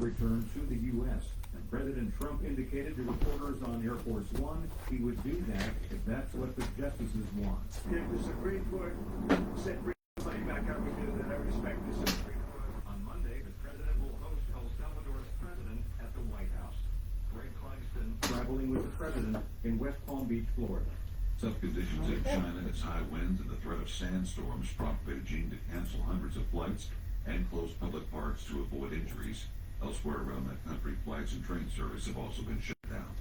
return to the U.S. And President Trump indicated to reporters on Air Force One he would do that if that's what the justices want. If the Supreme Court said bring the plane back, I would do that. I respect the Supreme Court. On Monday, the president will host El Salvador's president at the White House. Greg Clugston traveling with the president in West Palm Beach, Florida. Tough conditions in China as high winds and the threat of sandstorms prompt Beijing to cancel hundreds of flights and close public parks to avoid injuries. Elsewhere around that country, flights and train service have also been shut down.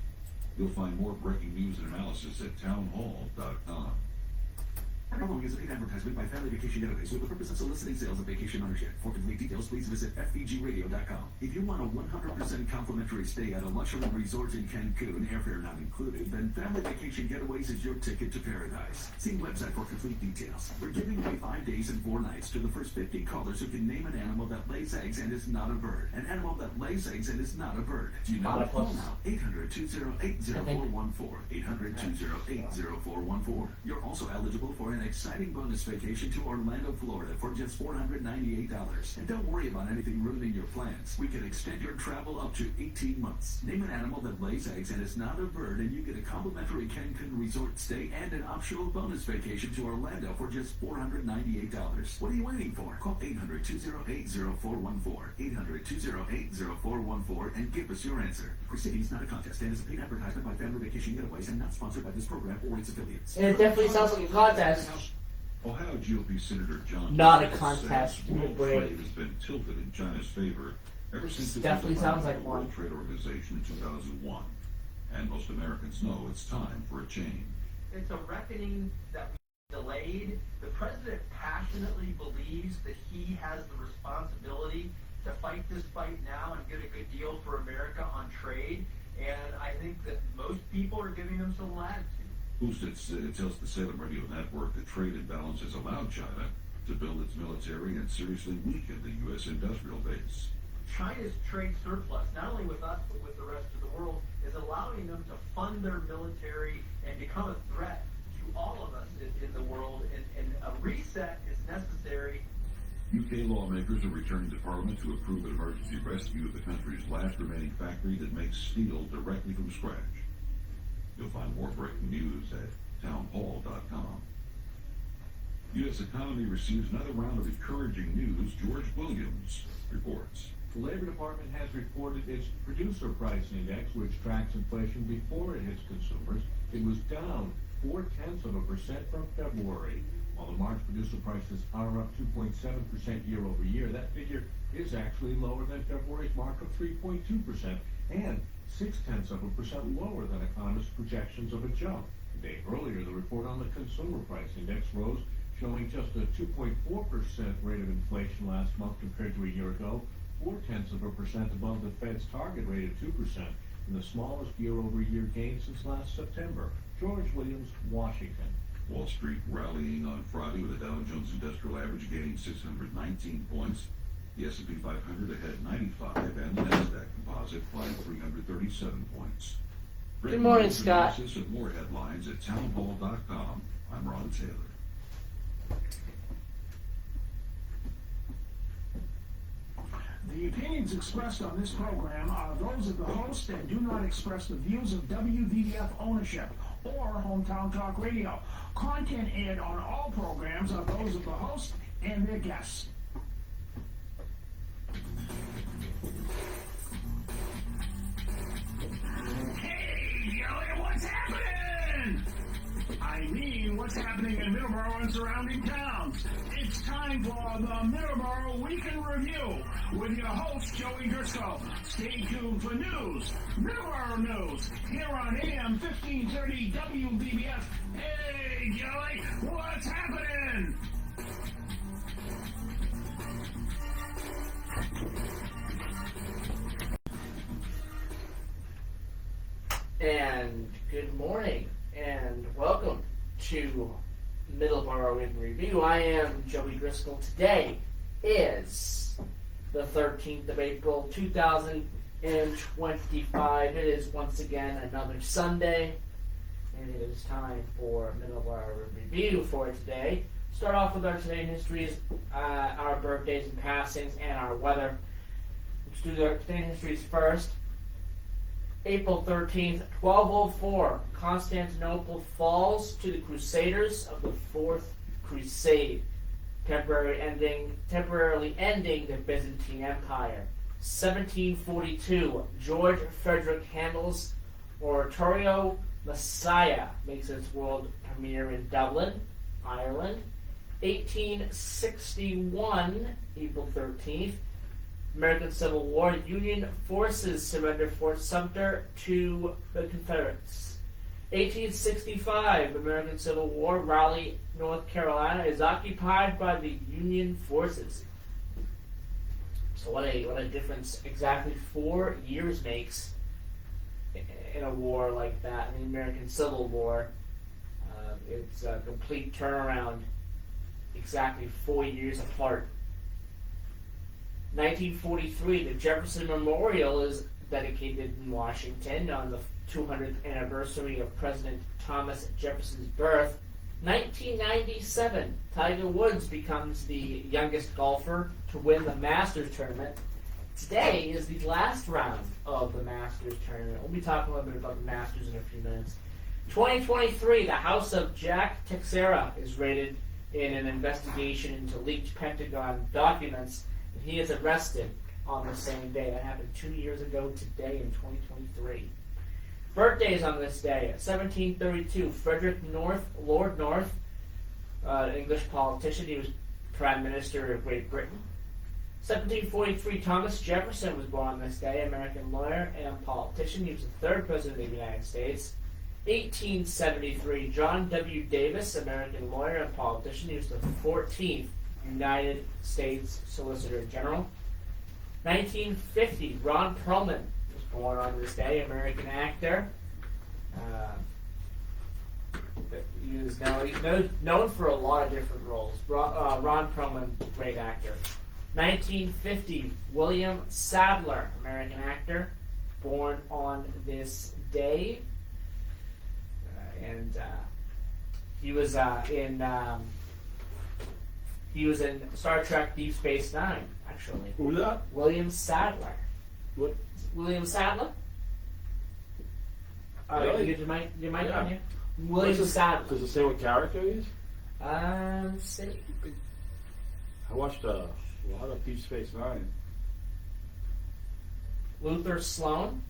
You'll find more breaking news and analysis at townhall.com. The following is a paid advertisement by Family Vacation Getaways with the purpose of soliciting sales of vacation ownership. For complete details, please visit fvgradio.com. If you want a 100% complimentary stay at a luxury resort in Cancun, airfare not included, then Family Vacation Getaways is your ticket to paradise. See website for complete details. We're giving away 5 days and 4 nights to the first 50 callers who can name an animal that lays eggs and is not a bird. An animal that lays eggs and is not a bird. Do you know it? Call now. 800-208-0414. 800-208-0414. You're also eligible for an exciting bonus vacation to Orlando, Florida for just $498. And don't worry about anything ruining your plans. We can extend your travel up to 18 months. Name an animal that lays eggs and is not a bird, and you get a complimentary Cancun resort stay and an optional bonus vacation to Orlando for just $498. What are you waiting for? Call 800-208-0414. 800-208-0414 and give us your answer. Proceedings not a contest and is a paid advertisement by Family Vacation Getaways and not sponsored by this program or its affiliates. And it definitely sounds like a contest. Ohio GOP Senator John Not a Lewis contest. says world trade has been tilted in China's favor ever since it Definitely was sounds the like one. World Trade Organization in 2001. And most Americans know it's time for a change. It's a reckoning that we delayed. The president passionately believes that he has the responsibility to fight this fight now and get a good deal for America on trade. And I think that most people are giving him some latitude. It tells the Salem Radio Network that trade imbalance has allowed China to build its military and seriously weaken the U.S. industrial base. China's trade surplus, not only with us but with the rest of the world, is allowing them to fund their military and become a threat to all of us in the world. And a reset is necessary. UK lawmakers are returning to Parliament to approve an emergency rescue of the country's last remaining factory that makes steel directly from scratch. You'll find more breaking news at townhall.com. U.S. economy receives another round of encouraging news. George Williams reports. The Labor Department has reported its producer price index, which tracks inflation before it hits consumers. It was down 0.4% from February. While the March producer prices are up 2.7% year over year, that figure is actually lower than February's mark of 3.2% and 0.6% lower than economists' projections of a jump. A day earlier, the report on the consumer price index rose, showing just a 2.4% rate of inflation last month compared to a year ago, 0.4% above the Fed's target rate of 2%, and the smallest year-over-year gain since last September. George Williams, Washington. Wall Street rallying on Friday with the Dow Jones Industrial Average gaining 619 points. The S&P 500 ahead 95, and the Nasdaq Composite climbed 337 points. Good morning, Scott. And more headlines at townhall.com. I'm Ron Taylor. The opinions expressed on this program are those of the host and do not express the views of WVDF ownership or Hometown Talk Radio. Content aired on all programs are those of the host and their guests. Hey, Joey, what's happening? I mean, what's happening in Middleboro and surrounding towns? It's time for the Middleboro Week in Review with your host, Joey Driscoll. Stay tuned for news, Middleboro News, here on AM 1530 WBBF. Hey, Joey, what's happening? And good morning, and welcome to Middleboro in Review. I am Joey Driscoll. Today is the 13th of April, 2025. It is once again another Sunday, and it is time for Middleboro Review for today. Start off with our Today in Histories, our birthdays and passings, and our weather. let's do the today in history's first. April 13th, 1204, Constantinople falls to the Crusaders of the Fourth Crusade, temporarily ending the Byzantine Empire. 1742, George Frederick Handel's oratorio Messiah makes its world premiere in Dublin, Ireland. 1861, April 13th, American Civil War, Union forces surrender Fort Sumter to the Confederates. 1865, American Civil War, Raleigh, North Carolina is occupied by the Union forces. So what a difference exactly 4 years makes in a war like that, in the American Civil War. It's a complete turnaround, exactly 4 years apart. 1943, the Jefferson Memorial is dedicated in Washington on the 200th anniversary of President Thomas Jefferson's birth. 1997, Tiger Woods becomes the youngest golfer to win the Masters tournament. Today is the last round of the Masters tournament. We'll be talking a little bit about the Masters in a few minutes. 2023, the house of Jack Teixeira is raided in an investigation into leaked Pentagon documents, and he is arrested on the same day. That happened 2 years ago today in 2023. Birthdays on this day: 1732, Frederick North, Lord North, an English politician. He was Prime Minister of Great Britain. 1743, Thomas Jefferson was born on this day, American lawyer and politician. He was the third president of the United States. 1873, John W. Davis, American lawyer and politician. He was the 14th United States Solicitor General. 1950, Ron Perlman was born on this day, American actor. He was known for a lot of different roles. Ron Perlman, great actor. 1950, William Sadler, American actor, born on this day. He was in Star Trek Deep Space Nine, actually. Who's that? William Sadler. What? William Sadler? Really? You might Yeah. on here. William Sadler. Does it say what character he is? See. I watched a lot of Deep Space Nine. Luther Sloan.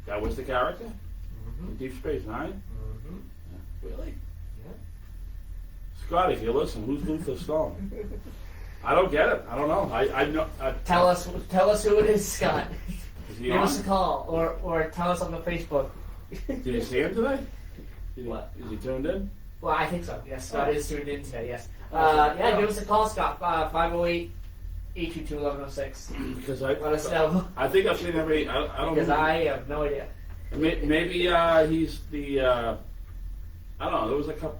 That was the character? Mm-hmm. In Deep Space Nine? Mm-hmm. Really? Yeah. Scott, if you listen, who's Luther Stone? I don't get it. I don't know. I know. Tell us who it is, Scott. Is he Give on? us a call or tell us on the Facebook. Did you see him today? What? Is he tuned in? Well, I think so. Yes, Scott is tuned in today. Yes. Oh. Give us a call, Scott. 508-822-1106. Because Let us know. I think I've seen every. I don't Because know. I have no idea. Maybe he's the. I don't know.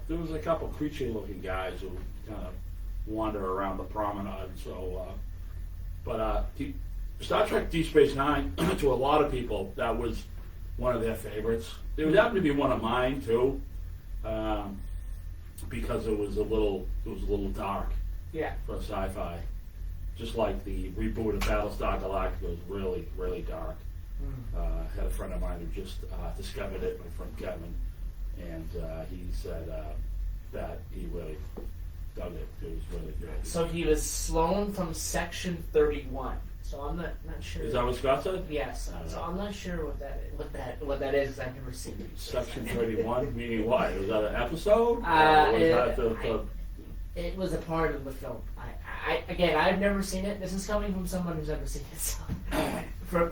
There was a couple creature-looking guys who kind of wander around the promenade. So, Star Trek: Deep Space Nine, to a lot of people, that was one of their favorites. It would happen to be one of mine too, because it was a little dark Yeah. for sci-fi. Just like the reboot of Battlestar Galactica was really, really dark. Had a friend of mine who just discovered it, my friend Kevin, and he said that he really dug it. It was really good. So he was Sloan from Section 31. So I'm not sure. Is that what Scott said? Yes. So I'm not sure what that is. Because I've never seen it. Section 31, meaning what? Was that an episode? Or was that It was a part of the film. I've never seen it. This is coming from someone who's never seen it. So for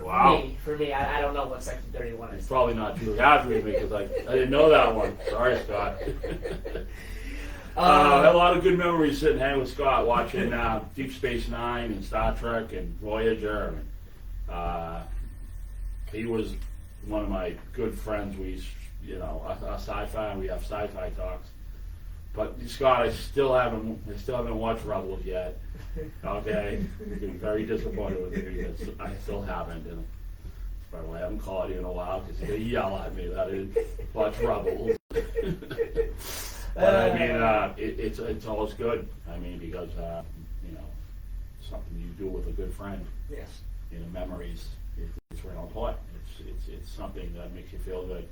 me, I don't know what Section 31 It's is. probably not too happy with me because I didn't know that one. Sorry, Scott. I had a lot of good memories sitting here with Scott watching Deep Space Nine and Star Trek and Voyager. He was one of my good friends. We, sci-fi. We have sci-fi talks. But Scott, I still haven't watched Rebels yet. Okay, you've been very disappointed with me because I still haven't. And by the way, I haven't called you in a while because you're gonna yell at me that I didn't watch Rebels. But I mean, it's always good. I mean, because something you do with a good friend. Yes. memories. It's real important. It's something that makes you feel good,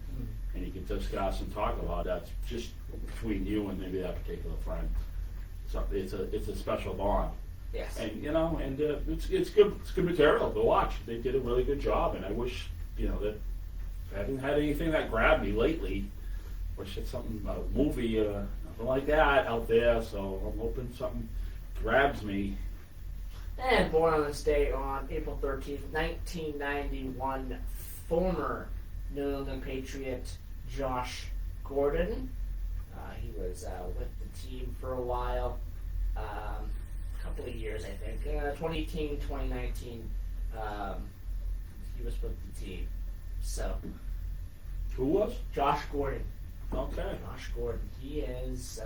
and you can discuss and talk about that just between you and maybe that particular friend. So it's a special bond. Yes. And it's good material to watch. They did a really good job, and I wish that I haven't had anything that grabbed me lately. Wish it's something a movie or something like that out there. So I'm hoping something grabs me. And born on this day on April 13th, 1991, former New England Patriot Josh Gordon. He was with the team for a while, a couple of years, I think. 2018, 2019, he was with the team. So, Who was? Josh Gordon. Okay. Josh Gordon. He is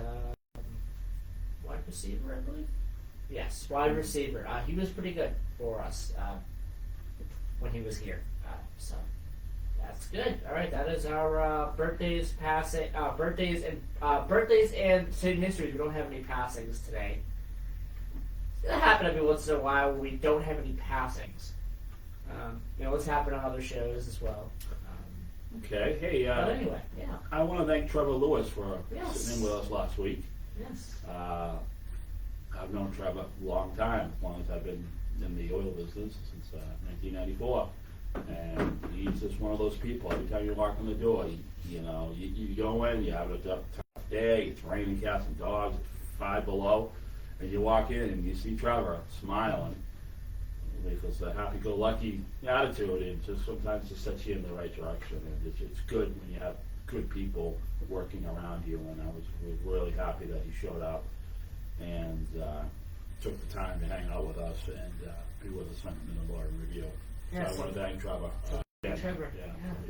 wide receiver, I believe. Yes, wide receiver. He was pretty good for us when he was here. So that's good. All right, that is our birthdays, birthdays and city histories. We don't have any passings today. It's gonna happen every once in a while when we don't have any passings. It's happened on other shows as well. Okay. Hey. But anyway, yeah. I want to thank Trevor Lewis for Yes. sitting in with us last week. Yes. I've known Trevor a long time, as long as I've been in the oil business, since 1994. And he's just one of those people. Every time you walk in the door, you go in, you have a tough day, it's raining cats and dogs, it's 5 below, and you walk in and you see Trevor smiling. Because the happy-go-lucky attitude, it just sometimes just sets you in the right direction. And it's good when you have good people working around you. And I was really happy that he showed up and took the time to hang out with us and be with us on the Middleboro Review. Yes. So I want to thank Trevor. Trevor.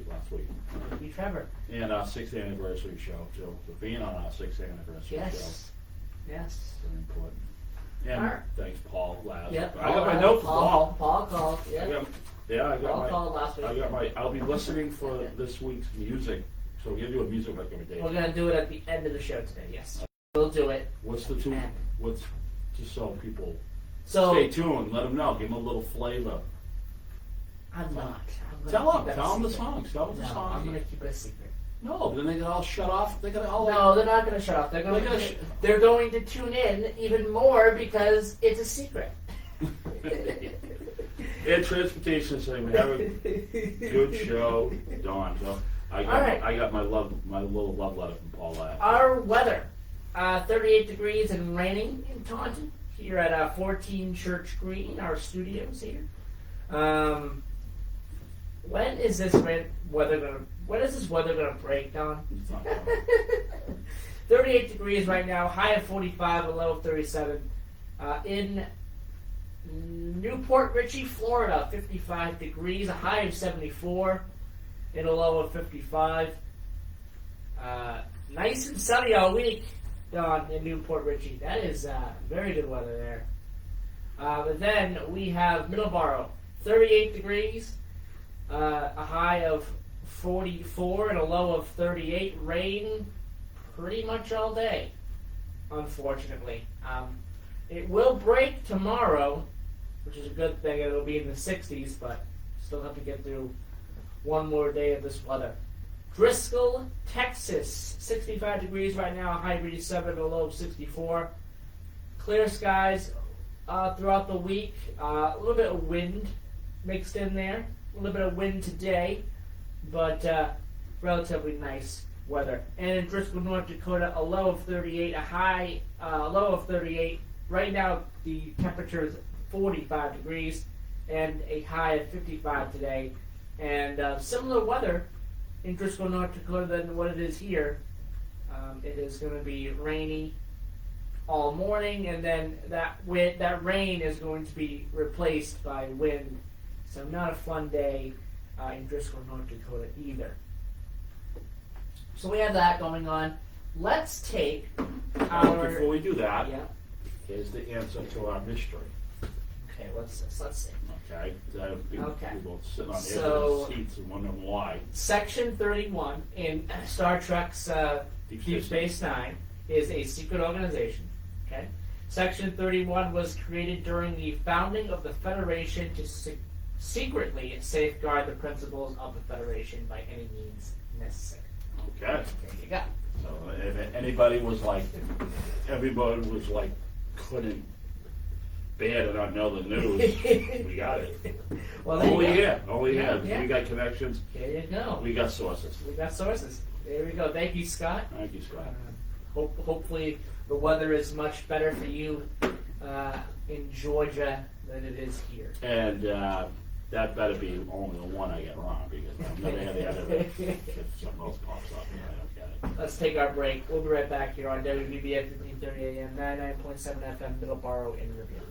Last week. Thank you, Trevor. And our 6th anniversary show, too. For being on our 6th anniversary show. Yes. Yes. Very important. And All right. thanks, Paul, last. Yep. I got my note for Paul. Paul called. Yeah. I got Paul my. called last week. I'll be listening for this week's music. So we're gonna do a music recommendation. We're gonna do it at the end of the show today. Yes, we'll do it. What's the two? What's just so people So stay tuned. Let them know. Give them a little flavor. I'm not. I'm Tell keep them. that Tell them the secret. songs. Tell them the No, I'm songs. gonna keep it a secret. No, then they got all shut off. They got all. No, they're not gonna shut off. They're going to tune in even more because it's a secret. And transportation saying we have a good show, Dawn. So I got my little love letter from Paul last. Our weather, 38 degrees and raining in Taunton here at 14 Church Green, our studios here. When is this weather gonna break, Don? It's not 38 degrees right now, high of 45, a low of 37. In Newport Richey, Florida, 55 degrees, a high of 74, and a low of 55. Nice and sunny all week, Don, in Newport Richey. That is very good weather there. But then we have Middleboro, 38 degrees, a high of 44 and a low of 38. Rain pretty much all day, unfortunately. It will break tomorrow, which is a good thing. It'll be in the 60s, but still have to get through one more day of this weather. Driscoll, Texas, 65 degrees right now, a high of 87, a low of 64. Clear skies throughout the week. A little bit of wind mixed in there. A little bit of wind today, but relatively nice weather. And in Driscoll, North Dakota, a low of 38, a low of 38. Right now, the temperature is 45 degrees and a high of 55 today. And similar weather in Driscoll, North Dakota than what it is here. It is going to be rainy all morning, and then that rain is going to be replaced by wind. So not a fun day in Driscoll, North Dakota either. So we have that going on. Let's take our... Before we do that, Yeah. here's the answer to our mystery. Okay, let's see. Okay? Okay. People sitting on the edge So- of the seats and wondering why. Section 31 in Star Trek's Deep Space Nine is a secret organization. Okay. Section 31 was created during the founding of the Federation to secretly safeguard the principles of the Federation by any means necessary. Okay. There you go. So if anybody was like, everybody was like, couldn't bear to not know the news, we got it. Well, there Only you go. here. Only Yeah, here. yeah. We got connections. There you go. We got sources. We got sources. There we go. Thank you, Scott. Thank you, Scott. Hopefully the weather is much better for you in Georgia than it is here. And that better be only the one I get wrong, because I'm never had the other if something else pops up and I don't get it. Let's take our break. We'll be right back here on WBB at 15:30 a.m. 99.7 FM Middleboro in review.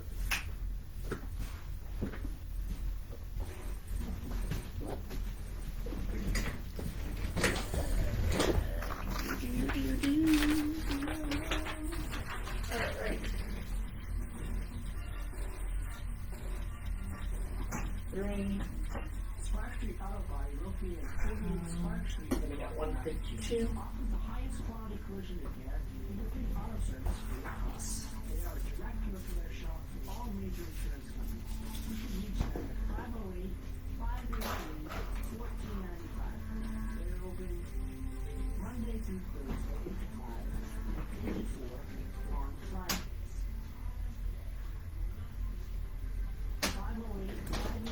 Spark Street Auto Body, located at 48 Spark Street. Then we got 152. Offers the highest quality collision repair and complete auto service for your car. They are a direct repair shop for all major insurance companies. You can reach them at 508-583-1495. They're open Monday through Thursday, 8 to 5, and 8 to 4 on Fridays. 508-583-1495.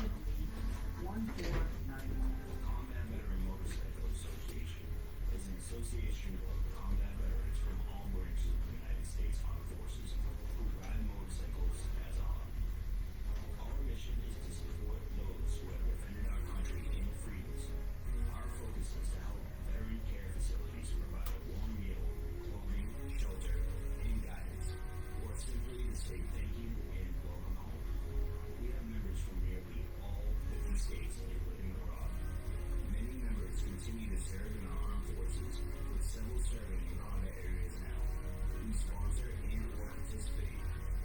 Combat Veteran Motorcycle Association is an association of combat veterans from all branches of the United States Armed Forces who ride motorcycles as a hobby. Our mission is to support those who have defended our country and freedoms. Our focus is to help veteran care facilities provide a warm meal, clothing, shelter, and guidance, or simply to say thank you and welcome home. We have members from nearly all 50 states, including abroad. Many members continue to serve in our armed forces, with several serving in combat areas now. We sponsor and or participate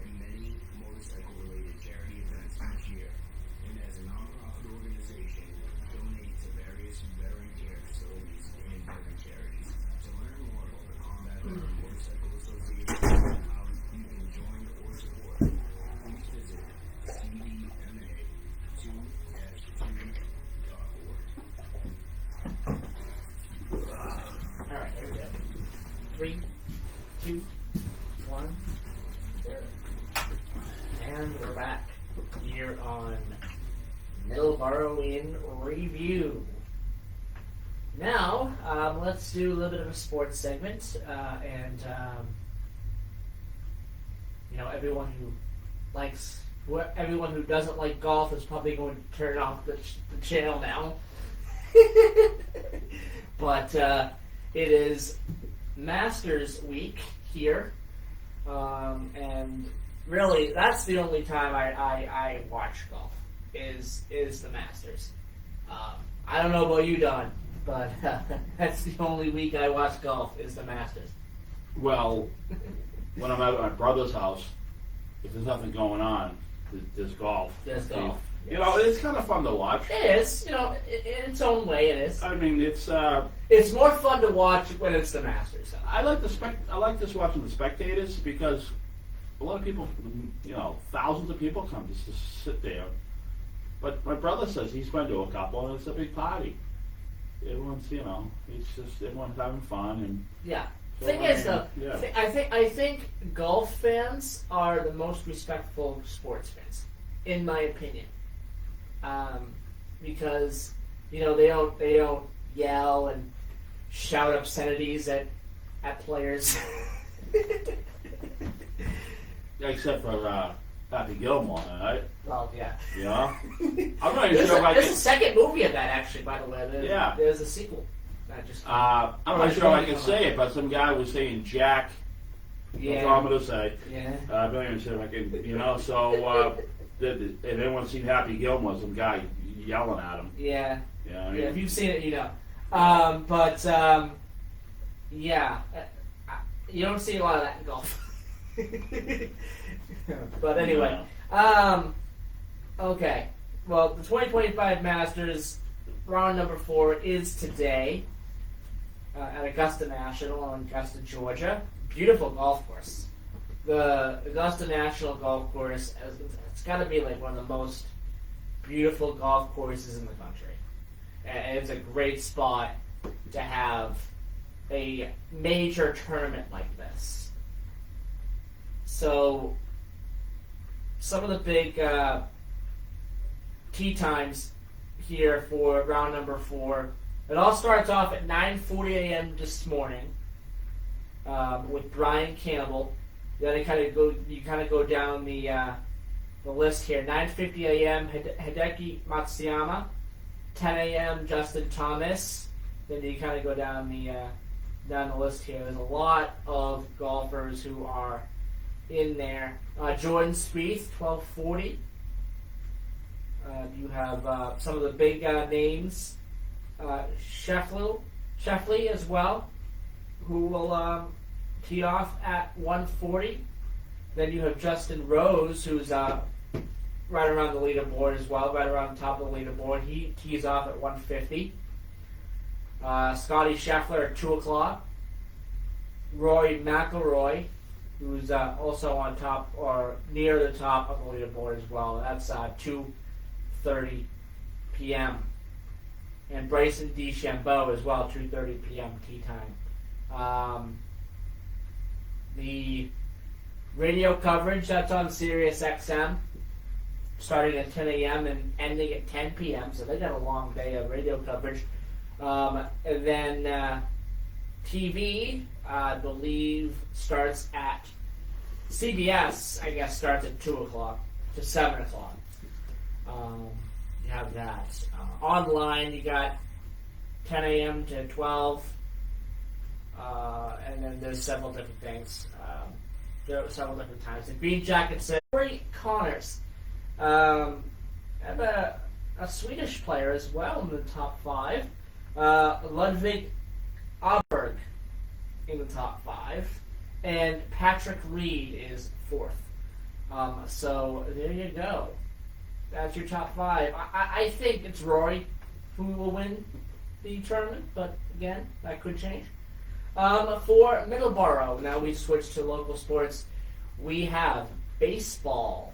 in many motorcycle-related charity events each year, and as a non-profit organization, donate to various veteran care facilities and veteran charities. To learn more about the Combat Veteran Motorcycle Association and how you can join or support, please visit cdma2-2.org. Alright, here we go. 3, 2, 1, 0. And we're back here on Middleboro in Review. Now, let's do a little bit of a sports segment, and everyone who doesn't like golf is probably going to turn off the channel now. But it is Masters Week here, and really that's the only time I watch golf is the Masters. I don't know about you, Don, but that's the only week I watch golf is the Masters. Well, when I'm at my brother's house, if there's nothing going on, there's golf. There's golf. You know, it's kind of fun to watch. It is, in its own way, it is. I mean, it's more fun to watch when it's the Masters. I like just watching the spectators, because a lot of people, thousands of people come just to sit there. But my brother says he's been to a couple, and it's a big party. Everyone's, everyone's having fun, and Yeah. So, Thing is, though, yeah. I think golf fans are the most respectful sports fans, in my opinion. Because they don't yell and shout obscenities at players. except for Happy Gilmore, right? Well, yeah. You know, I'm not even sure if I There's can. a second movie of that, actually. By the way, Yeah. There's a sequel. I'm not sure if I can say it, but some guy was saying Jack. Yeah. That's all I'm gonna say. Yeah. I'm not even sure if I can. So, and everyone's seen Happy Gilmore, some guy yelling at him. Yeah. You know what I mean? Yeah, if you've seen it, you know. Yeah, you don't see a lot of that in golf. But anyway, okay. Well, the 2025 Masters round number 4 is today at Augusta National in Augusta, Georgia. Beautiful golf course. The Augusta National Golf Course, it's got to be like one of the most beautiful golf courses in the country. And it's a great spot to have a major tournament like this. So, some of the big tee times here for round number 4. It all starts off at 9:40 a.m. this morning with Brian Campbell. Then you kind of go down the list here. 9:50 a.m. Hideki Matsuyama. 10 a.m. Justin Thomas. Then you kind of go down the list here. There's a lot of golfers who are in there. Jordan Spieth, 12:40. You have some of the big names. Scheffler as well, who will tee off at 1:40. Then you have Justin Rose, who's right around the leaderboard as well, right around the top of the leaderboard. He tees off at 1:50. Scotty Scheffler at 2 o'clock. Rory McIlroy, who's also on top or near the top of the leaderboard as well. That's 2:30 p.m. And Bryson DeChambeau as well, 2:30 p.m. tee time. The radio coverage, that's on Sirius XM, starting at 10 a.m. and ending at 10 p.m. So they got a long day of radio coverage. And then TV, I believe, starts at CBS. I guess starts at 2 o'clock to 7 o'clock. You have that. Online, you got 10 a.m. to 12, and then there's several different things. There are several different times. The Green Jacket said, Corey Connors. I have a Swedish player as well in the top 5. Ludvig Åberg in the top 5. And Patrick Reed is 4th. So there you go. That's your top 5. I think it's Rory who will win the tournament, but again, that could change. For Middleboro, now we switch to local sports. We have baseball.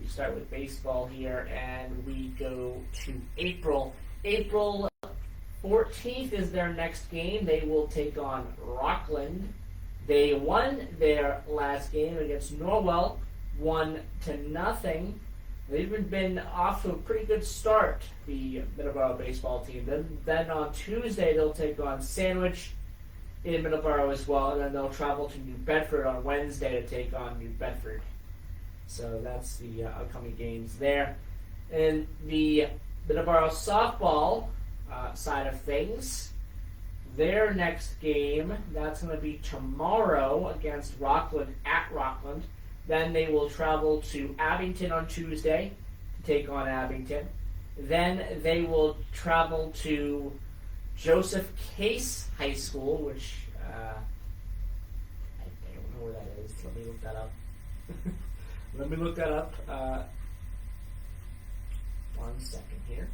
We start with baseball here, and we go to April. April 14th is their next game. They will take on Rockland. They won their last game against Norwell, 1-0. They've been off to a pretty good start, the Middleboro baseball team. Then on Tuesday, they'll take on Sandwich in Middleboro as well, and then they'll travel to New Bedford on Wednesday to take on New Bedford. So that's the upcoming games there. And the Middleboro softball side of things, their next game, that's going to be tomorrow against Rockland at Rockland. Then they will travel to Abington on Tuesday to take on Abington. Then they will travel to Joseph Case High School, which I don't know where that is. Let me look that up. Let me look that up. 1 second here.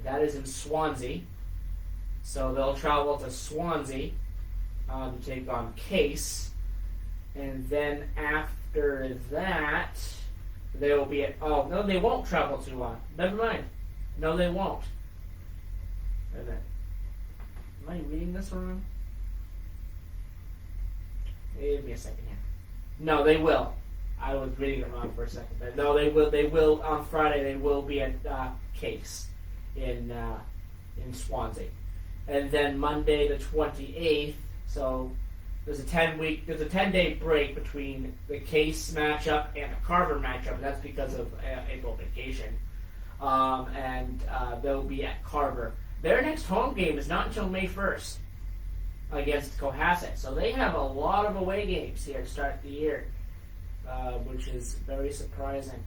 That is in Swansea. So they'll travel to Swansea to take on Case. And then after that, they will be at... Oh, no, they won't travel to... never mind. No, they won't. Wait a minute. Am I reading this wrong? Give me a second here. No, they will. I was reading it wrong for a second. But no, they will. They will on Friday. They will be at Case in Swansea, and then Monday the 28th. So there's a 10-day break between the Case matchup and the Carver matchup. And that's because of April vacation, and they'll be at Carver. Their next home game is not until May 1st against Cohasset. So they have a lot of away games here to start the year, which is very surprising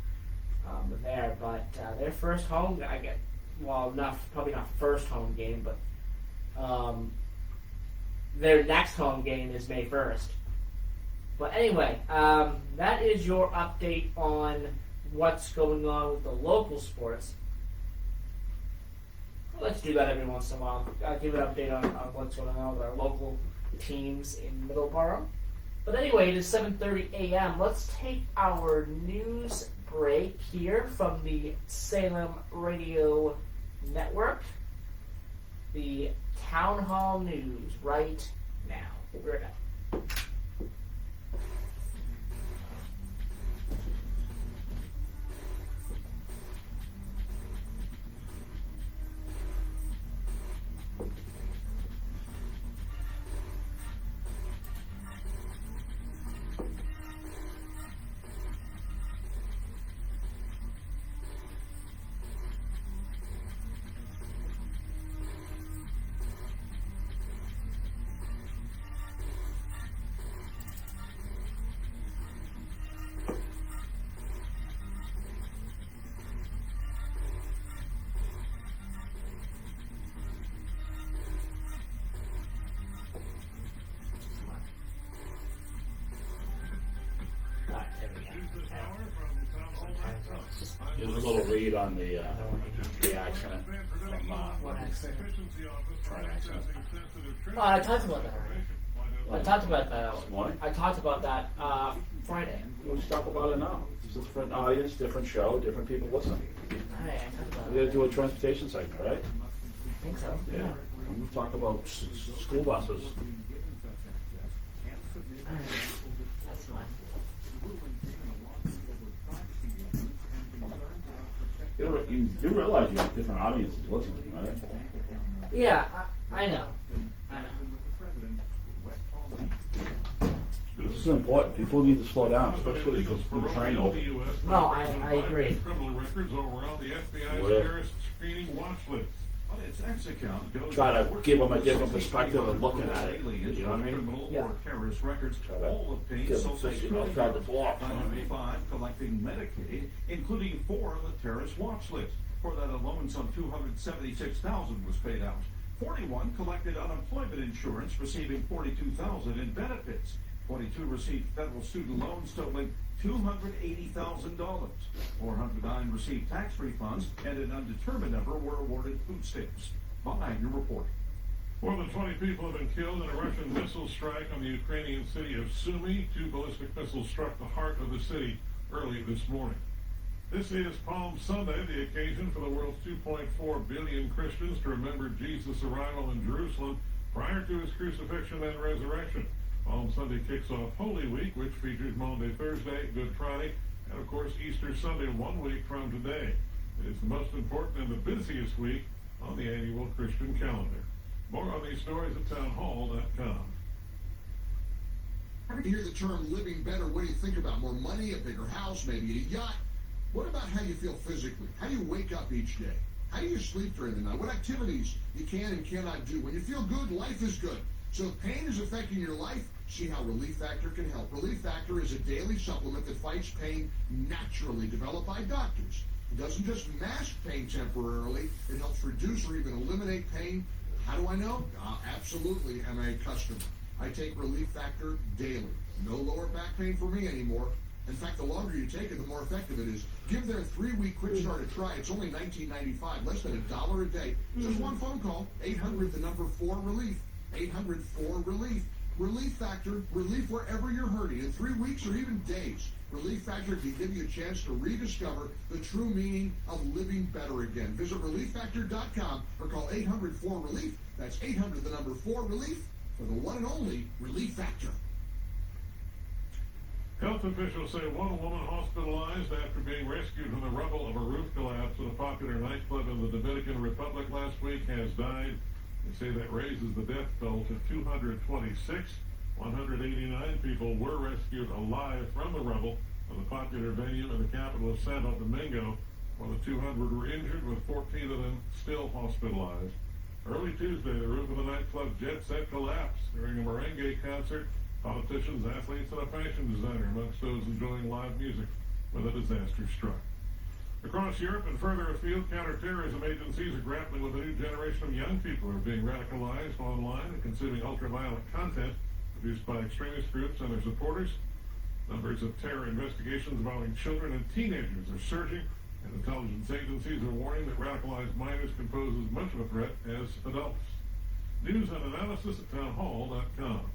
there. But their first home, probably not first home game, but their next home game is May 1st. But anyway, that is your update on what's going on with the local sports. Let's do that every once in a while. I'll give an update on what's going on with our local teams in Middleboro. But anyway, it is 7:30 a.m. Let's take our news break here from the Salem Radio Network. The Town Hall News right now. We're right back. Alright, there we go. Here's a little read on the accident from What accident? car accident. Oh, I talked about that already. I talked about that. This morning? I talked about that Friday. Let's talk about it now. It's a different audience, different show, different people listening. Hey, I talked about We it. gotta do a transportation segment, right? I think so. Yeah. We'll talk about school buses. Alright, that's fine. You do realize you have different audiences listening, right? Yeah, I know. I know. This is important. People need to slow down, especially because the train open. No, I agree. Criminal records over on the FBI's Where? terrorist screening watch list. On its X account, goes Try to to give them a different perspective of looking at it. aliens You know what I mean? criminal Yeah. or terrorist records, Try to all obtained give them social thinking security outside the box. 905 collecting Medicaid, including 4 on the terrorist watch list. For that alone, some $276,000 was paid out. 41 collected unemployment insurance, receiving $42,000 in benefits. 22 received federal student loans totaling $280,000. 409 received tax refunds, and an undetermined number were awarded food stamps. Behind your report. More than 20 people have been killed in a Russian missile strike on the Ukrainian city of Sumy. 2 ballistic missiles struck the heart of the city early this morning. This is Palm Sunday, the occasion for the world's 2.4 billion Christians to remember Jesus' arrival in Jerusalem prior to his crucifixion and resurrection. Palm Sunday kicks off Holy Week, which features Maundy Thursday, Good Friday, and of course Easter Sunday 1 week from today. It is the most important and the busiest week on the annual Christian calendar. More on these stories at townhall.com. Ever hear the term living better? What do you think about? More money, a bigger house, maybe a yacht? What about how you feel physically? How do you wake up each day? How do you sleep during the night? What activities you can and cannot do? When you feel good, life is good. So if pain is affecting your life, see how Relief Factor can help. Relief Factor is a daily supplement that fights pain naturally, developed by doctors. It doesn't just mask pain temporarily, it helps reduce or even eliminate pain. How do I know? Absolutely am a customer. I take Relief Factor daily. No lower back pain for me anymore. In fact, the longer you take it, the more effective it is. Give their 3-week quick start a try. It's only $19.95, less than $1 a day. Just one phone call, 800-4-RELIEF. 800-4-RELIEF. Relief Factor, relief wherever you're hurting in 3 weeks or even days. Relief Factor can give you a chance to rediscover the true meaning of living better again. Visit ReliefFactor.com or call 800-4-RELIEF. That's 800-4-RELIEF for the one and only Relief Factor. Health officials say one woman hospitalized after being rescued from the rubble of a roof collapse at a popular nightclub in the Dominican Republic last week has died. They say that raises the death toll to 226. 189 people were rescued alive from the rubble of the popular venue in the capital of Santo Domingo, while the 200 were injured, with 14 of them still hospitalized. Early Tuesday, the roof of the nightclub Jet Set collapsed during a merengue concert. Politicians, athletes, and a fashion designer amongst those enjoying live music when the disaster struck. Across Europe and further afield, counterterrorism agencies are grappling with a new generation of young people who are being radicalized online and consuming ultraviolet content produced by extremist groups and their supporters. Numbers of terror investigations involving children and teenagers are surging, and intelligence agencies are warning that radicalized minors can pose as much of a threat as adults. News and analysis at townhall.com.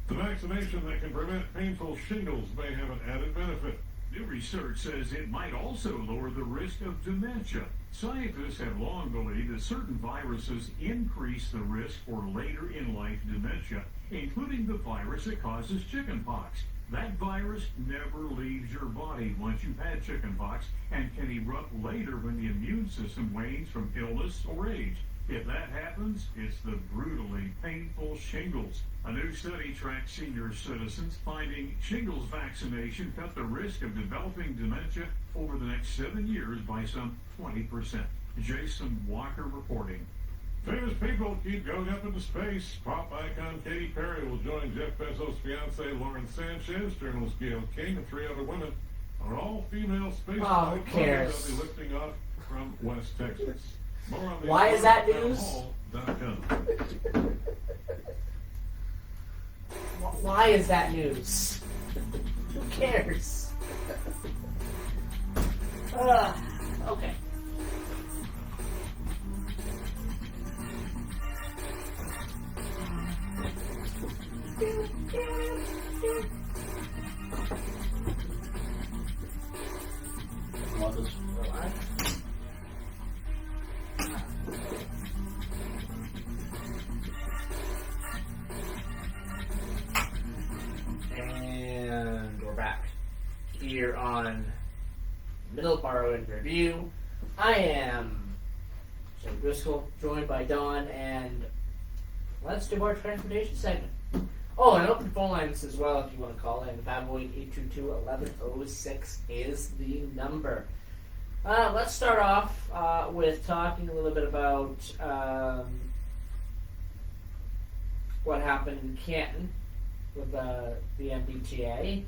The vaccination that can prevent painful shingles may have an added benefit. New research says it might also lower the risk of dementia. Scientists have long believed that certain viruses increase the risk for later in life dementia, including the virus that causes chickenpox. That virus never leaves your body once you've had chickenpox and can erupt later when the immune system wanes from illness or age. If that happens, it's the brutally painful shingles. A new study tracked senior citizens, finding shingles vaccination cut the risk of developing dementia over the next 7 years by some 20%. Jason Walker reporting. Famous people keep going up into space. Pop icon Katy Perry will join Jeff Bezos' fiancee Lauren Sanchez, journalist Gail King, and 3 other women on an all-female space flight. Who cares? They'll be lifting off from West Texas. More on the Why is that news? townhall.com. Why is that news? Who cares? Okay. Want this? And we're back here on Middleboro in Review. I am Joe Driscoll, joined by Dawn, and let's do our transportation segment. Oh, and open phone lines as well if you want to call in. 508-822-1106 is the number. Let's start off with talking a little bit about what happened in Canton with the MBTA.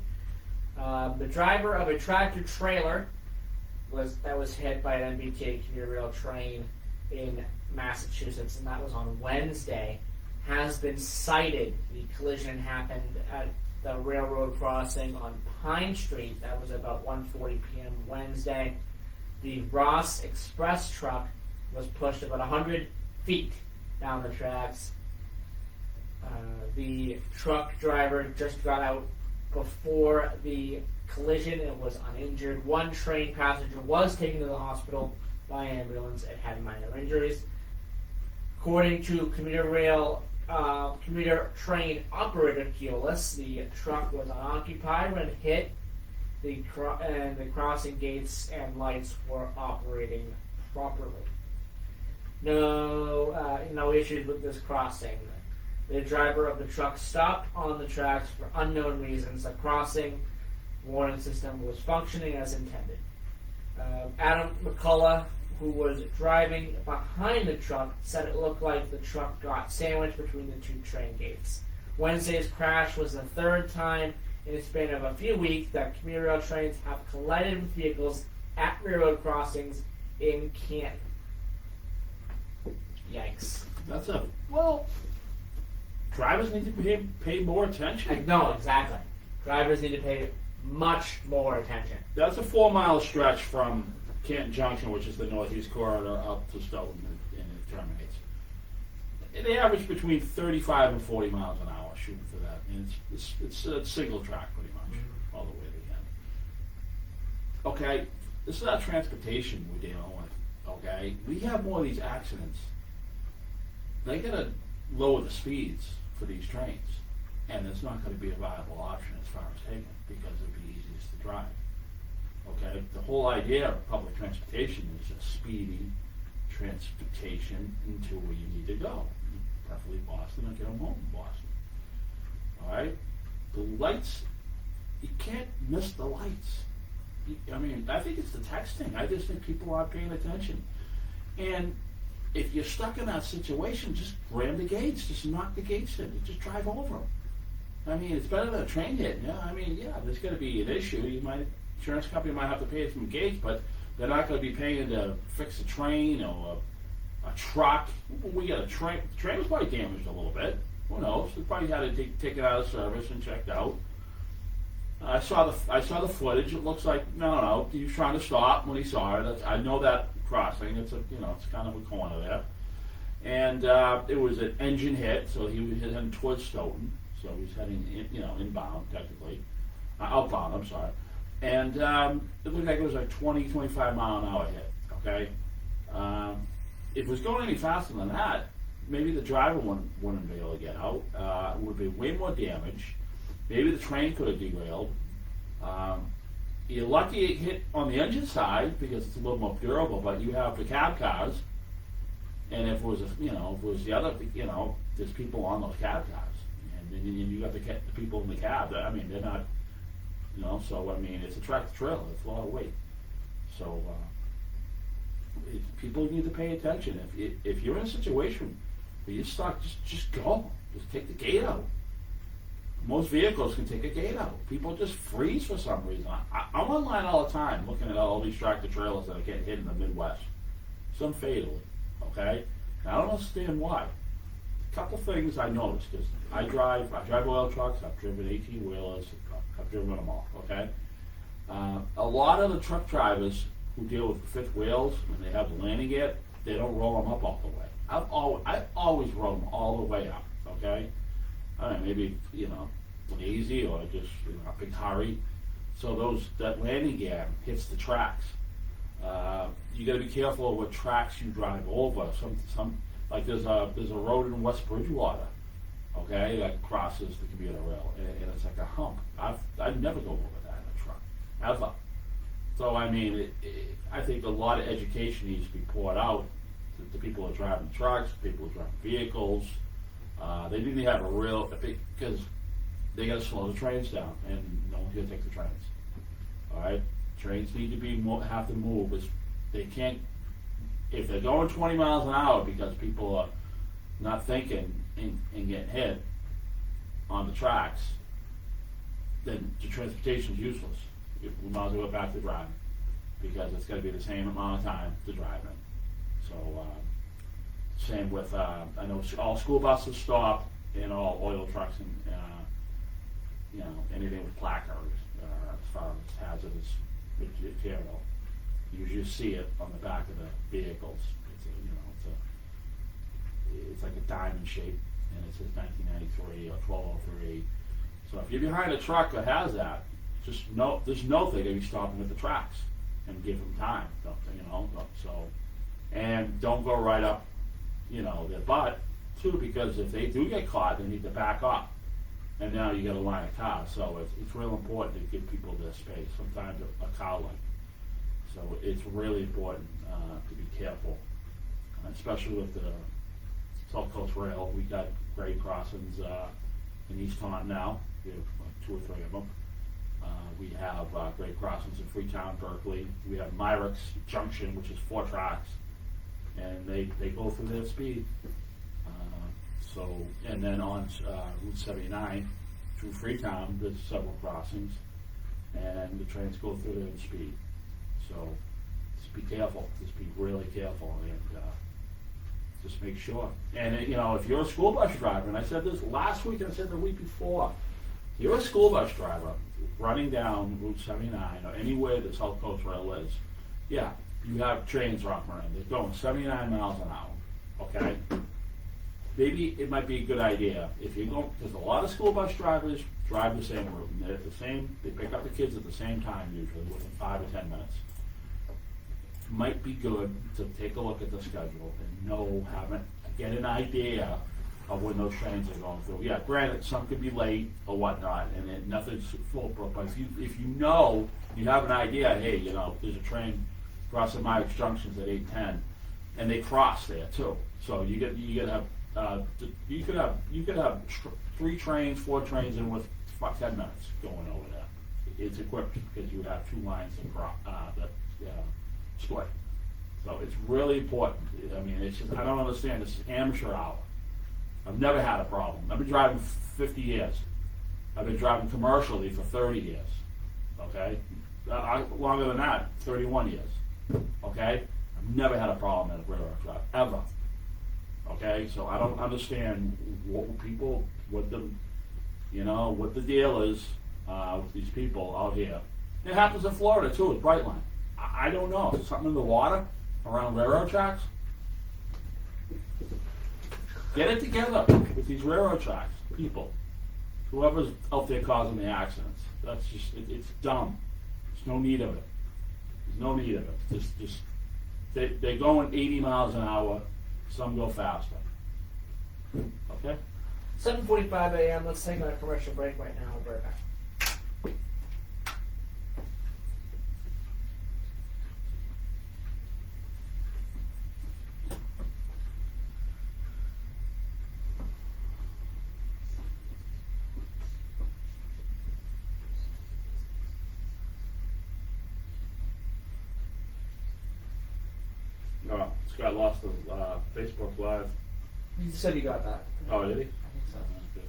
The driver of a tractor trailer was hit by an MBTA commuter rail train in Massachusetts, and that was on Wednesday, has been cited. The collision happened at the railroad crossing on Pine Street. That was about 1:40 p.m. Wednesday. The Ross Express truck was pushed about 100 feet down the tracks. The truck driver just got out before the collision and was uninjured. One train passenger was taken to the hospital by ambulance and had minor injuries. According to commuter train operator Keolis, the truck was unoccupied when hit. The crossing gates and lights were operating properly. No issues with this crossing. The driver of the truck stopped on the tracks for unknown reasons. The crossing warning system was functioning as intended. Adam McCullough, who was driving behind the truck, said it looked like the truck got sandwiched between the two train gates. Wednesday's crash was the third time in a span of a few weeks that commuter rail trains have collided with vehicles at railroad crossings in Canton. Yikes. Drivers need to pay more attention. No, exactly. Drivers need to pay much more attention. That's a 4-mile stretch from Canton Junction, which is the northeast corridor, up to Stoughton, and it terminates. And they average between 35 and 40 miles an hour shooting for that. And it's a single track pretty much all the way to the end. Okay, this is our transportation we're dealing with. Okay, we have more of these accidents. They gotta lower the speeds for these trains, and it's not going to be a viable option as far as taking it because it'll be easiest to drive. Okay, the whole idea of public transportation is a speedy transportation into where you need to go, preferably Boston, and get them home in Boston. All right, the lights, you can't miss the lights. I mean, I think it's the texting. I just think people aren't paying attention, and if you're stuck in that situation, just ram the gates. Just knock the gates in. Just drive over them. I mean, it's better than a train hitting you. I mean, yeah, there's going to be an issue. Insurance company might have to pay some gates, but they're not going to be paying to fix a train or a truck. We got a train. The train was probably damaged a little bit. Who knows? They probably had to take it out of service and checked out. I saw the footage. It looks like no. He was trying to stop when he saw it. I know that crossing. It's kind of a corner there, and it was an engine hit, so he was heading towards Stoughton. So he's heading in, inbound technically, outbound. I'm sorry, and it looked like it was like 20, 25 mile an hour hit. Okay, if it was going any faster than that, maybe the driver wouldn't be able to get out. It would be way more damage. Maybe the train could have derailed. You're lucky it hit on the engine side because it's a little more durable, but you have the cab cars, and if it was, if it was the other, there's people on those cab cars, and you got the people in the cab. I mean, they're not, so I mean, it's a tractor trailer. It's a lot of weight. So people need to pay attention. If you're in a situation where you're stuck, just go. Just take the gate out. Most vehicles can take a gate out. People just freeze for some reason. I'm online all the time looking at all these tractor trailers that are getting hit in the Midwest. Some fatally, okay? And I don't understand why. A couple things I noticed, because I drive oil trucks, I've driven 18-wheelers, I've driven them all, okay? A lot of the truck drivers who deal with fifth wheels, when they have the landing gear, they don't roll them up all the way. I've always rolled them all the way up, okay? I don't know, maybe, lazy or just a big hurry. So that landing gear hits the tracks. You got to be careful of what tracks you drive over. Some like there's a road in West Bridgewater, okay, that crosses the commuter rail, and it's like a hump. I'd never go over that in a truck, ever. So I mean, I think a lot of education needs to be poured out to the people who are driving trucks, people who are driving vehicles. They need to have because they got to slow the trains down, and no one's going to take the trains. All right, trains need to have to move. They can't, if they're going 20 miles an hour because people are not thinking and getting hit on the tracks, then the transportation is useless. We might as well go back to driving because it's going to be the same amount of time to drive in. So. Same with, I know all school buses stop, and all oil trucks and, anything with placards, as far as hazardous material. You usually see it on the back of the vehicles. It's like a diamond shape, and it says 1993 or 1203. So if you're behind a truck that has that, there's no thing to be stopping at the tracks and give them time, and don't go right up their butt, too, because if they do get caught, they need to back up. And now you got a line of cars, so it's real important to give people their space, sometimes a car length. So it's really important to be careful, especially with the South Coast Rail. We got grade crossings in East Taunton now. We have like 2 or 3 of them. We have grade crossings in Freetown, Berkeley. We have Myrick's Junction, which is 4 tracks. And they go through their speed. And then on Route 79 through Freetown, there's several crossings, and the trains go through their speed. So just be careful. Just be really careful, and just make sure. And if you're a school bus driver, and I said this last week, and I said the week before, if you're a school bus driver running down Route 79 or anywhere the South Coast Rail is, yeah. You have trains rocking around. They're going 79 miles an hour, okay? Maybe it might be a good idea if you go, because a lot of school bus drivers drive the same route, and they're at the same, they pick up the kids at the same time usually, within 5 or 10 minutes. It might be good to take a look at the schedule and get an idea of when those trains are going through. Yeah, granted, some could be late or whatnot, and then nothing's foolproof, but if you have an idea, hey, there's a train crossing Myrick's Junctions at 8:10, and they cross there too. So you could have 3 trains, 4 trains in with 10 minutes going over there. It's equipped because you have 2 lines that split. So it's really important. I mean, it's just, I don't understand. This is amateur hour. I've never had a problem. I've been driving 50 years. I've been driving commercially for 30 years. Okay, longer than that, 31 years. Okay, I've never had a problem at a railroad track ever. Okay, so I don't understand what the deal is with these people out here. It happens in Florida too with Brightline. I don't know. Is something in the water around railroad tracks? Get it together with these railroad tracks, people. whoever's out there causing the accidents. That's just, it's dumb. There's no need of it. There's no need of it. Just they're going 80 miles an hour. Some go faster. Okay? 7:45 a.m. Let's take a commercial break right now. We'll be right back. No, this guy lost the Facebook Live. You said you got that. Oh, did he? I think so. Okay.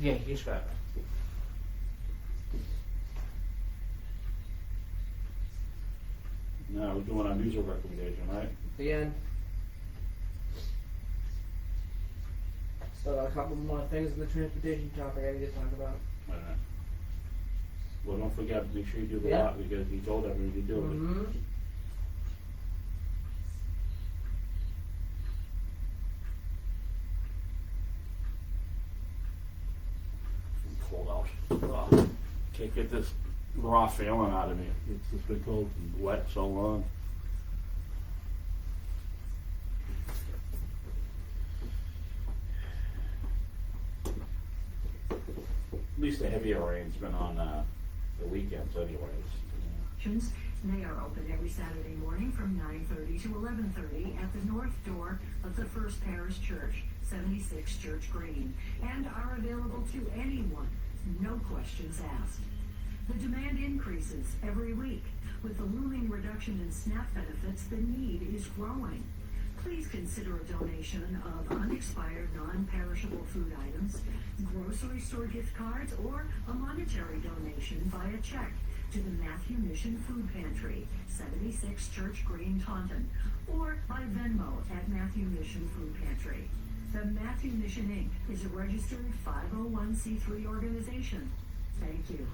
Yeah, you just got that. Now we're doing our music recommendation, right? The end. So a couple more things in the transportation topic I need to talk about. All right. Well, don't forget, make sure you do the Yeah. lot because he told everyone to do it. Mm-hmm. Cold out. Oh, can't get this raw feeling out of me. It's just been cold and wet so long. At least the heavier rain's been on the weekends anyways. They are open every Saturday morning from 9:30 to 11:30 at the north door of the First Parish Church, 76 Church Green, and are available to anyone, no questions asked. The demand increases every week. With the looming reduction in SNAP benefits, the need is growing. Please consider a donation of unexpired, non-perishable food items, grocery store gift cards, or a monetary donation via check to the Matthew Mission Food Pantry, 76 Church Green, Taunton, or by Venmo at Matthew Mission Food Pantry. The Matthew Mission Inc. is a registered 501c3 organization. Thank you.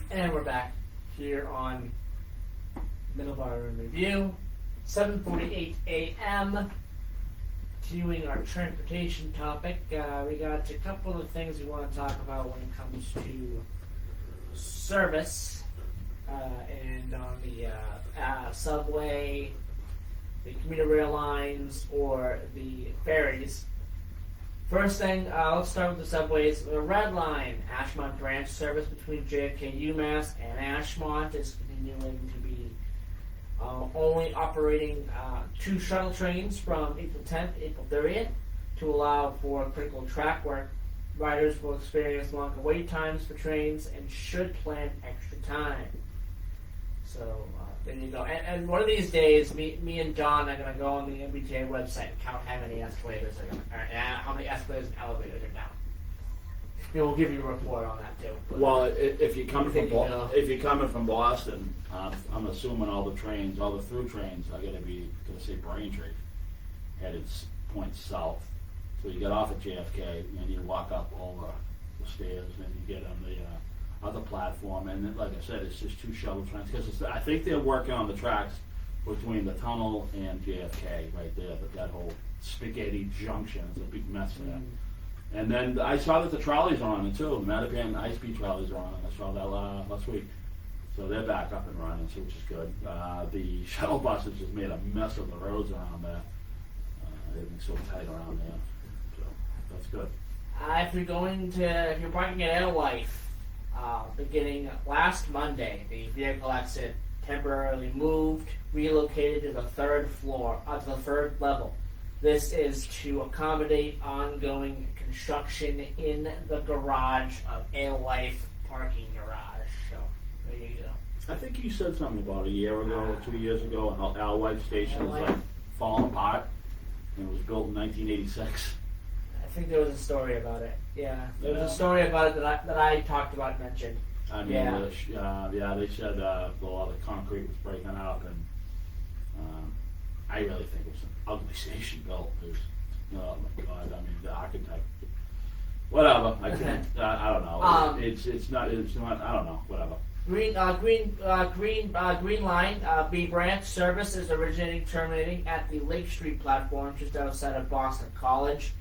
And we're back here on Middleboro in Review, 7:48 a.m. Continuing our transportation topic, we got a couple of things we want to talk about when it comes to service and on the subway, the commuter rail lines, or the ferries. First thing, let's start with the subways. The Red Line, Ashmont branch service between JFK, UMass, and Ashmont is continuing to be only operating 2 shuttle trains from April 10th to April 30th to allow for critical track work. Riders will experience longer wait times for trains and should plan extra time. So there you go. And one of these days, me and John are going to go on the MBTA website and count how many escalators how many escalators and elevators are down. We'll give you a report on that too. Well, if you're coming from You know. if you're coming from Boston, I'm assuming all the through trains are going to say Braintree, headed points south. So you get off at JFK and you walk up over the stairs, and you get on the other platform. And then, like I said, it's just 2 shuttle trains because I think they're working on the tracks between the tunnel and JFK right there. But that whole spaghetti junction is a big mess there. And then I saw that the trolleys are on it too. The Mattapan high-speed trolleys are on it. I saw that last week. So they're back up and running, so which is good. The shuttle buses just made a mess of the roads around there. Everything's so tight around there. So that's good. If you're parking at Alewife, beginning last Monday, the vehicle exit temporarily moved, relocated to the 3rd floor, to the 3rd level. This is to accommodate ongoing construction in the garage of Alewife parking garage. So there you go. I think you said something about a year ago or 2 years ago, how Alewife Station was like falling apart, and it was built in 1986. I think there was a story about it. Yeah, there was a story about it that I talked about and mentioned. I mean, they said a lot of concrete was breaking up, and I really think it was an ugly station built. It was, oh my God! I mean, the architect, whatever. I can't. I don't know. It's not. I don't know. Whatever. Green Line B branch service is terminating at the Lake Street platform just outside of Boston College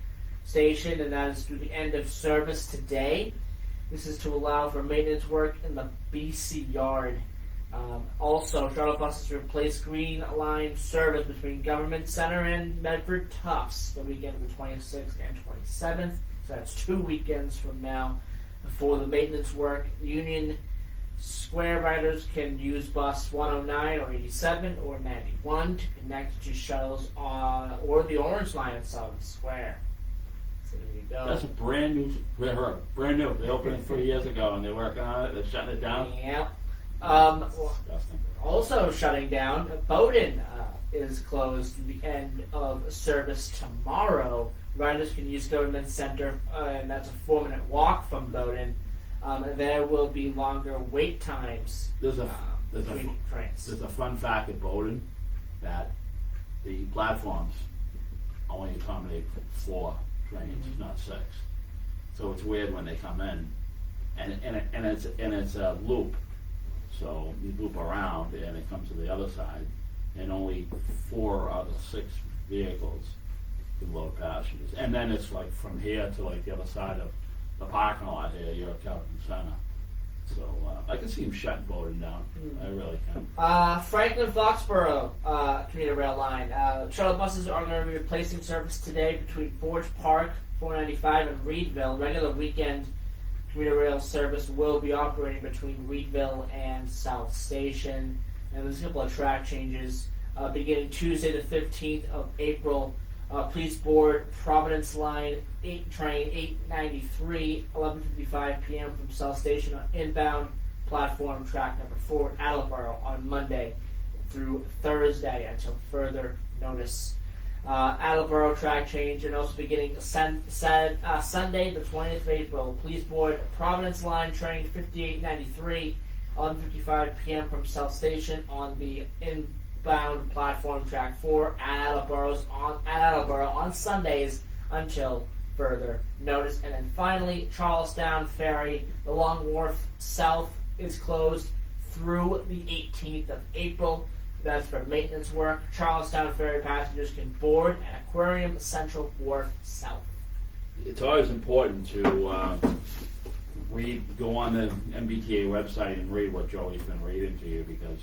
Station, and that is through the end of service today. This is to allow for maintenance work in the BC Yard. Also, shuttle buses replace Green Line service between Government Center and Medford Tufts the weekend of the 26th and 27th. So that's 2 weekends from now. For the maintenance work, Union Square riders can use bus 109 or 87 or 91 to connect to shuttles or the Orange Line at Sullivan Square. So there you go. That's a brand new. They opened it 3 years ago, and they're working on it. They're shutting it down. Yep. Disgusting. Also shutting down, Bowdoin is closed to the end of service tomorrow. Riders can use Government Center, and that's a 4-minute walk from Bowdoin. There will be longer wait times between trains. There's a fun fact at Bowdoin that the platforms only accommodate 4 trains, not 6. So it's weird when they come in, and it's a loop. So you loop around, and it comes to the other side, and only 4 out of 6 vehicles can load passengers. And then it's like from here to like the other side of the parking lot here, you're at Calvin Center. So I can see him shutting Bowdoin down. I really can. Franklin Foxborough commuter rail line. Shuttle buses are going to be replacing service today between Forge Park, 495, and Reedville. Regular weekend commuter rail service will be operating between Reedville and South Station. And there's a couple of track changes. Beginning Tuesday the 15th of April, please board Providence Line 8 train 893, 11:55 p.m. from South Station on inbound platform track number 4 at Attleboro on Monday through Thursday until further notice. Attleboro track change, and also beginning Sunday the 20th of April, please board Providence Line train 5893, 11:55 p.m. from South Station on the inbound platform track 4 at Attleboro on Sundays until further notice. And then finally, Charlestown Ferry, the Long Wharf South is closed through the 18th of April. That's for maintenance work. Charlestown Ferry passengers can board at Aquarium Central Wharf South. It's always important to go on the MBTA website and read what Joey's been reading to you, because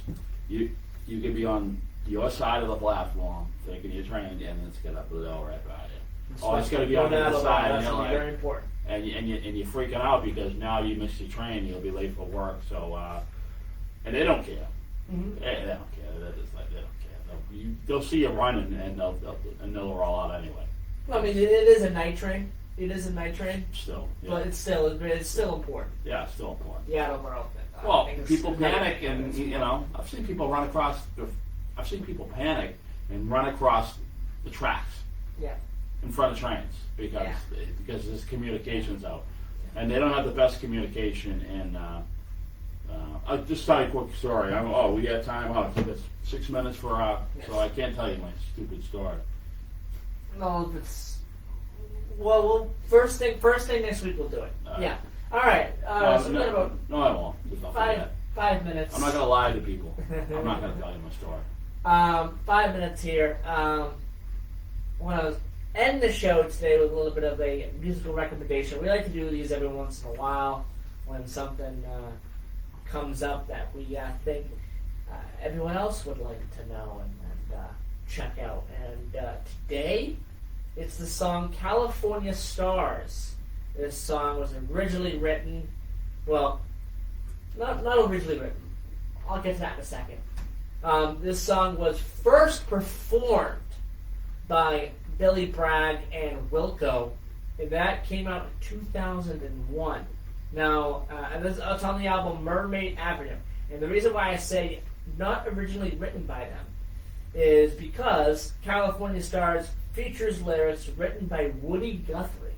you can be on your side of the platform thinking you're trained, and it's got up the hill right by you. Oh, it's going to be on the other side, that's going to be very important. And you're freaking out because now you missed your train, you'll be late for work. So and they don't care. Mm-hmm. They don't care. They're just like, they don't care. They'll see you running, and they'll roll out anyway. Well, I mean, it is a night train. It is a night train. Still, yeah. But it's still important. Yeah, it's still important. Yeah, Attleboro. Well, people panic, and I've seen people run across. I've seen people panic and run across the tracks. Yeah. In front of trains because there's communications out, and they don't have the best communication. And I'll just tell you a quick story. We got time. Oh, it's 6 minutes for so I can't tell you my stupid story. No, it's well. First thing next week we'll do it. Yeah. All right. No, I won't. Just I'll forget. 5 minutes. I'm not gonna lie to people. I'm not gonna tell you my story. 5 minutes here. When I was end the show today with a little bit of a musical recommendation. We like to do these every once in a while when something comes up that we think everyone else would like to know and check out. And today, it's the song California Stars. This song was originally written, well, not originally written. I'll get to that in a second. This song was first performed by Billy Bragg and Wilco, and that came out in 2001. Now, it's on the album Mermaid Avenue, and the reason why I say not originally written by them is because California Stars features lyrics written by Woody Guthrie.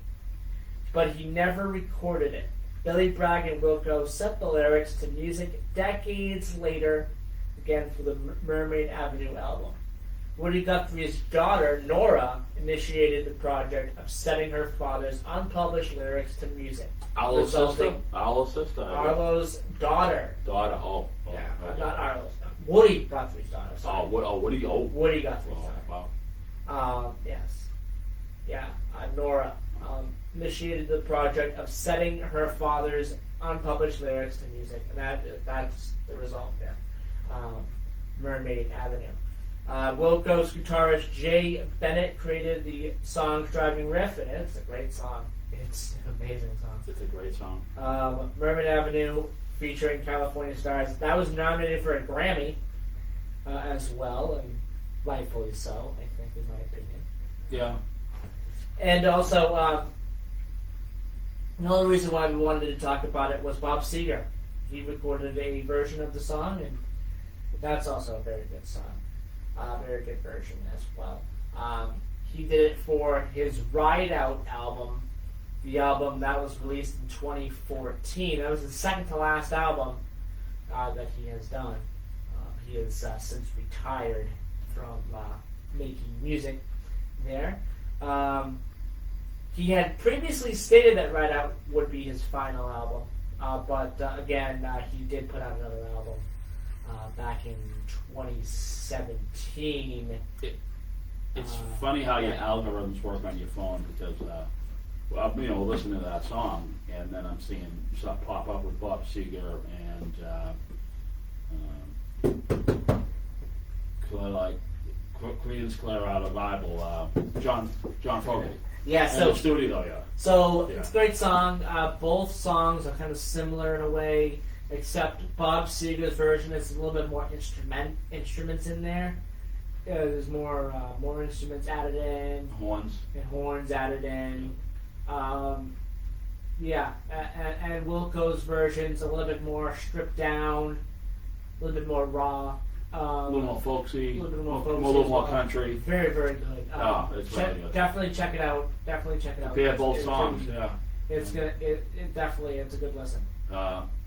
but he never recorded it. Billy Bragg and Wilco set the lyrics to music decades later, again for the Mermaid Avenue album. Woody Guthrie's daughter, Nora, initiated the project of setting her father's unpublished lyrics to music. Arlo's sister? Arlo's sister? Arlo's daughter. Daughter, oh. Yeah, okay. not Arlo's. Woody Guthrie's daughter. Sorry. Woody, Woody Guthrie's wow. daughter. Yes. Yeah, Nora initiated the project of setting her father's unpublished lyrics to music, and that's the result there. Mermaid Avenue. Wilco's guitarist Jay Bennett created the song's driving riff, and it's a great song. It's an amazing song. It's a great song. Mermaid Avenue, featuring California Stars. That was nominated for a Grammy as well, and rightfully so, I think, in my opinion. Yeah. And also, the only reason why we wanted to talk about it was Bob Seger. He recorded a version of the song, and that's also a very good song. Very good version as well. He did it for his Ride Out album, the album that was released in 2014. That was his second to last album that he has done. He has since retired from making music there. He had previously stated that Ride Out would be his final album, but again, he did put out another album back in 2017. It's funny how your algorithms work on your phone because, listening to that song, and then I'm seeing stuff pop up with Bob Seger and Creedence Clearwater Bible, John Fogerty. Yeah, in the studio, yeah. So it's a great song. Both songs are kind of similar in a way, except Bob Seger's version is a little bit more instruments in there. There's more instruments added in. Horns added in. And Wilco's version's a little bit more stripped down, a little bit more raw. A little more folksy, a little more well. country. Very, very good. It's really good. Definitely check it out. Compare both songs, yeah. It's a good listen.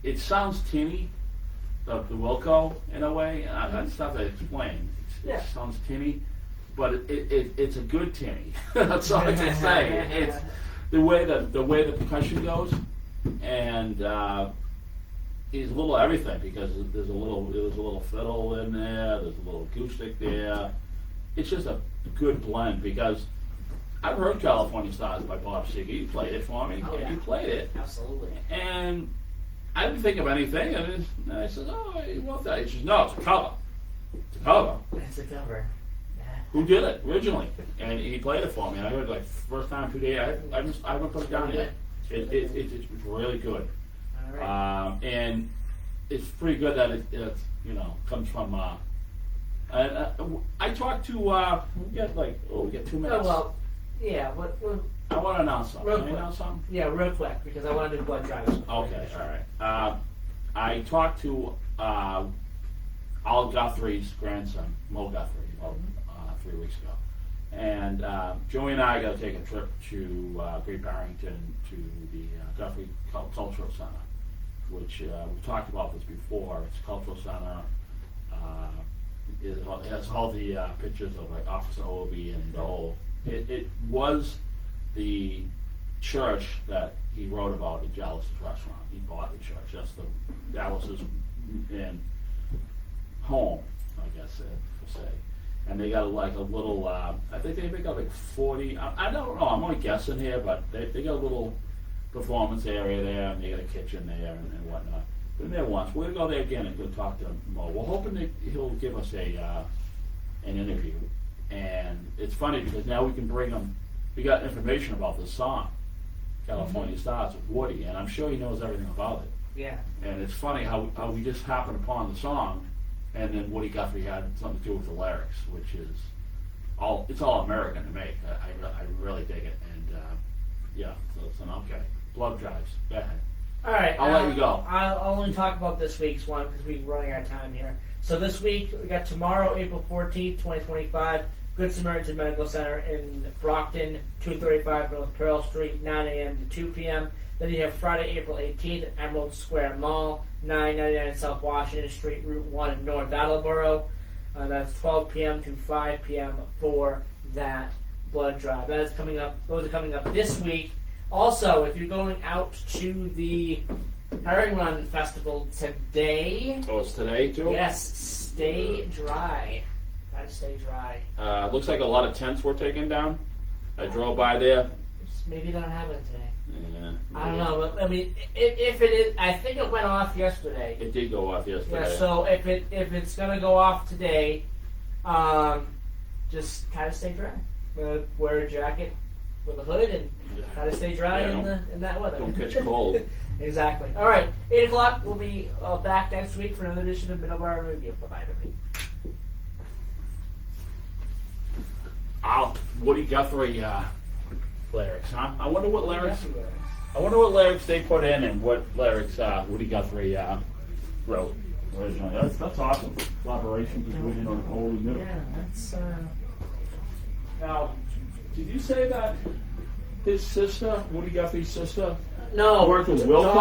It sounds tinny, the Wilco in a way. That's stuff I explained. It sounds tinny, but it's a good tinny. That's all I can say. It's the way the percussion goes, and is a little everything because there's a little fiddle in there, there's a little acoustic there. It's just a good blend because I've heard California Stars by Bob Seger. You played it for me. Oh, yeah. You played it. Absolutely. And I didn't think of anything, and I said, "Oh, you want that?" He says, "No, it's a cover. It's a cover." It's a cover. Who did it originally? And he played it for me. And I heard it like first time 2 days. I haven't put it down yet. It's really good. All right. And it's pretty good that it comes from. I talked to we get 2 minutes. Oh, well, yeah. I want to announce something. Can I announce something? Yeah, real quick because I want to do blood drives. Okay, all right. I talked to Al Guthrie's grandson, Mo Guthrie, 3 weeks ago. And Joey and I got to take a trip to Great Barrington to the Guthrie Cultural Center, which we talked about this before. It's a cultural center. It has all the pictures of like Officer Obie and the whole. It was the church that he wrote about at Jallis's restaurant. He bought the church. That's the Jallis's home, I guess per se. And they got like a little. I think they got like 40. I don't know. I'm only guessing here, but they got a little performance area there, and they got a kitchen there and whatnot. Been there once. We're gonna go there again and go talk to Mo. We're hoping that he'll give us an interview. And it's funny because now we can bring him. We got information about this song, California Stars with Woody, and I'm sure he knows everything about it. Yeah. And it's funny how we just happened upon the song, and then Woody Guthrie had something to do with the lyrics, which is it's all American to me. I really dig it, and so okay. Blood drives. Go ahead. All right, I'll let you go. I'll only talk about this week's one because we're running out of time here. So this week we got tomorrow, April 14th, 2025, Good Samaritan Medical Center in Brockton, 235 North Pearl Street, 9 a.m. to 2 p.m. Then you have Friday, April 18th at Emerald Square Mall, 999 South Washington Street, Route 1 in North Attleboro. That's 12 p.m. to 5 p.m. for that blood drive. That is coming up. Those are coming up this week. Also, if you're going out to the Herring Run Festival today, Oh, it's today too? yes, stay dry. Gotta stay dry. Looks like a lot of tents were taken down. I drove by there. Maybe they're not having it today. Yeah, I don't know. But, I mean, if it is, I think it went off yesterday. It did go off yesterday. Yeah. So if it's gonna go off today, just kind of stay dry. Wear a jacket with a hood and kind of stay dry Yeah, in that weather. Don't catch cold. Exactly. All right, 8 o'clock. We'll be back next week for another edition of Middleboro Review. Bye bye, everybody. Woody Guthrie lyrics, huh? I wonder what lyrics they put in and what lyrics Woody Guthrie wrote originally. That's awesome. Collaboration between Holy Middle. Yeah, that's. Now, did you say that his sister, Woody Guthrie's sister, No, worked with Wilco?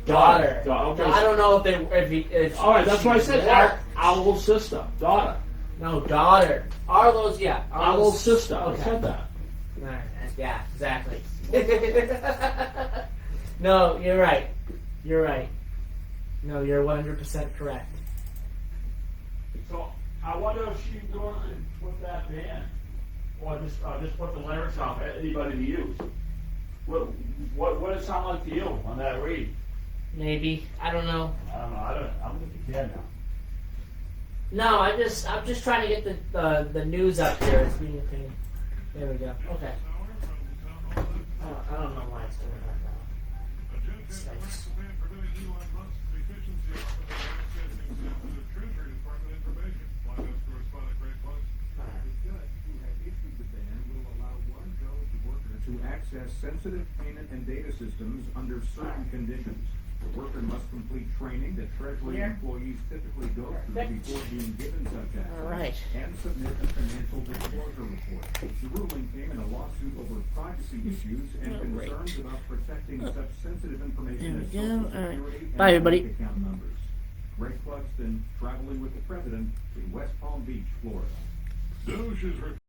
daughter. Okay. I don't know if All right, that's why I said our little sister, daughter. No, daughter. Arlo's, yeah. Our little sister. Okay. I said that. All right, yeah, exactly. No, you're right. You're right. No, you're 100% correct. So I wonder if she worked with that band, or just put the lyrics off anybody to use. What does it sound like to you on that read? Maybe. I don't know. I don't know. I'm gonna be care now. No, I'm just trying to get the news up here. It's being a pain. There we go. Okay. I don't know why it's doing that now. Stinks. To access sensitive payment and data systems under certain conditions. The worker must complete training that Treasury Here. employees typically go through Perfect. before being given such access. All right. And submit a financial disclosure report. The ruling came in a lawsuit over privacy issues and Great. concerns about protecting such sensitive information as There we social go. All right. security and Bye, everybody. bank account numbers. Greg Clugston, traveling with the president in West Palm Beach, Florida. Doge is